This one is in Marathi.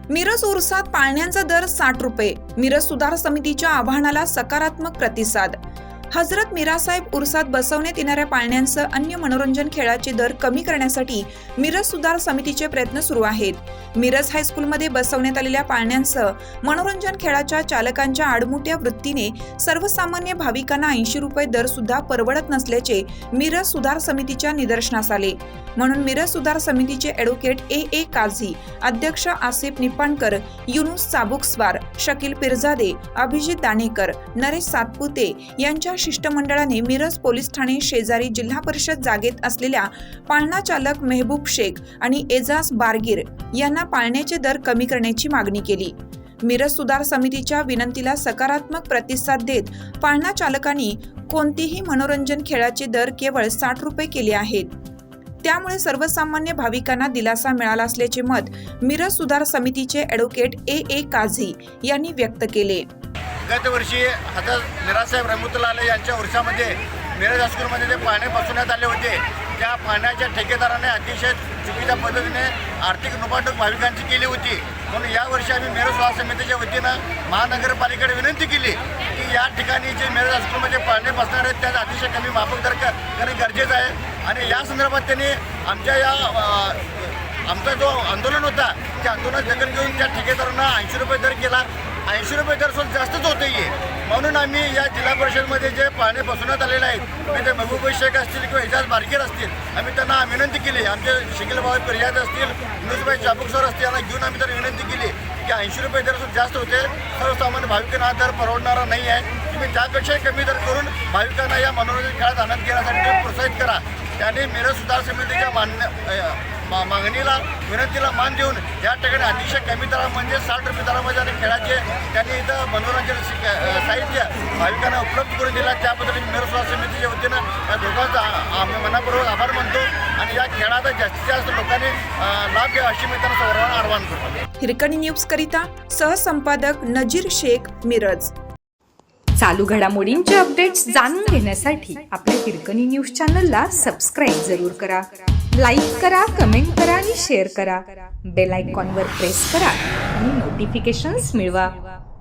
मिरज उर्सात पाळण्यांचा दर 60 रुपये. मिरज सुधार समितीच्या आवाहनाला सकारात्मक प्रतिसाद. हजरत मिरासाहेब उर्सात बसवण्यात येणाऱ्या पाळण्यांसह अन्य मनोरंजन खेळाचे दर कमी करण्यासाठी मिरज सुधार समितीचे प्रयत्न सुरू आहेत. मिरज हायस्कूलमध्ये बसवण्यात आलेल्या पाळण्यांसह मनोरंजन खेळाच्या चालकांच्या आडमुठ्या वृत्तीने सर्वसामान्य भाविकांना 80 रुपये दर सुद्धा परवडत नसल्याचे मिरज सुधार समितीच्या निदर्शनास आले. म्हणून मिरज सुधार समितीचे ॲडव्होकेट ए काझी, अध्यक्ष आसिफ निपाणकर, युनुस चाबुकस्वार, शकील पिरजादे, अभिजित दाणेकर, नरेश सातपुते यांच्या शिष्टमंडळाने मिरज पोलीस ठाणे शेजारी जिल्हा परिषद जागेत असलेल्या पाळणा चालक मेहबूब शेख आणि एजाज बारगीर यांना पाळण्याचे दर कमी करण्याची मागणी केली. मिरज सुधार समितीच्या विनंतीला सकारात्मक प्रतिसाद देत पाळणा चालकांनी कोणतीही मनोरंजन खेळाचे दर केवळ 60 रुपये केले आहेत. त्यामुळे सर्वसामान्य भाविकांना दिलासा मिळाला असल्याचे मत मिरज सुधार समितीचे ॲडव्होकेट ए काझी यांनी व्यक्त केले. गत वर्षी हजरत मिरासाहेब रहमतुल्लाह अलैह यांच्या उर्सामध्ये मिरज हायस्कूलमध्ये जे पाळणे बसवण्यात आले होते, त्या पाळण्याच्या ठेकेदाराने अतिशय चुकीच्या पद्धतीने आर्थिक नुपाटूक भाविकांची केली होती. म्हणून यावर्षी आम्ही मिरज सुधार समितीच्या वतीनं महानगरपालिकेकडे विनंती केली की या ठिकाणी जे मिरज हायस्कूलमध्ये पाळणे बसणार आहेत त्याचा अतिशय कमी माफक दर करणे गरजेचं आहे. आणि या संदर्भात त्यांनी आमचा जो आंदोलन होता त्या आंदोलनात दखल घेऊन त्या ठेकेदारांना 80 रुपये दर केला. 80 रुपये दर सुद्धा जास्तच होते आहे. म्हणून आम्ही या जिल्हा परिषदमध्ये जे पाळणे बसवण्यात आलेले आहेत, म्हणजे मेहबूब शेख असतील किंवा एजाज बारगीर असतील, आम्ही त्यांना विनंती केली. आमचे शकील भाऊ पिरजादे असतील, युनुसभाई चाबुकस्वार असतील, यांना घेऊन आम्ही तर विनंती केली की 80 रुपये दर सुद्धा जास्त होते. सर्वसामान्य भाविकांना हा दर परवडणारा नाही आहे. तुम्ही त्यापेक्षाही कमी दर करून भाविकांना या मनोरंजन खेळात आनंद घेण्यासाठी प्रोत्साहित करा. त्याने मिरज सुधार समितीच्या मागणीला विनंतीला मान देऊन या ठिकाणी अतिशय कमी दरा म्हणजे 60 रुपये दरामध्ये आणि खेळाचे त्यांनी इथं मनोरंजन साहित्य भाविकांना उपलब्ध करून दिला. त्याबद्दल मिरज सुधार समितीच्या वतीनं या दोघांचा आम्ही मनापूर्वक आभार मानतो आणि या खेळाचा जास्तीत जास्त लोकांनी लाभ घ्यावा अशी मी त्यांना सर्वांना आवाहन करतो. हिरकणी न्यूज करिता सहसंपादक नजीर शेख, मिरज. चालू घडामोडींचे अपडेट्स जाणून घेण्यासाठी आपल्या हिरकणी न्यूज चॅनलला सबस्क्राईब जरूर करा. लाईक करा, कमेंट करा आणि शेअर करा. बेल आयकॉनवर प्रेस करा आणि नोटिफिकेशन्स मिळवा.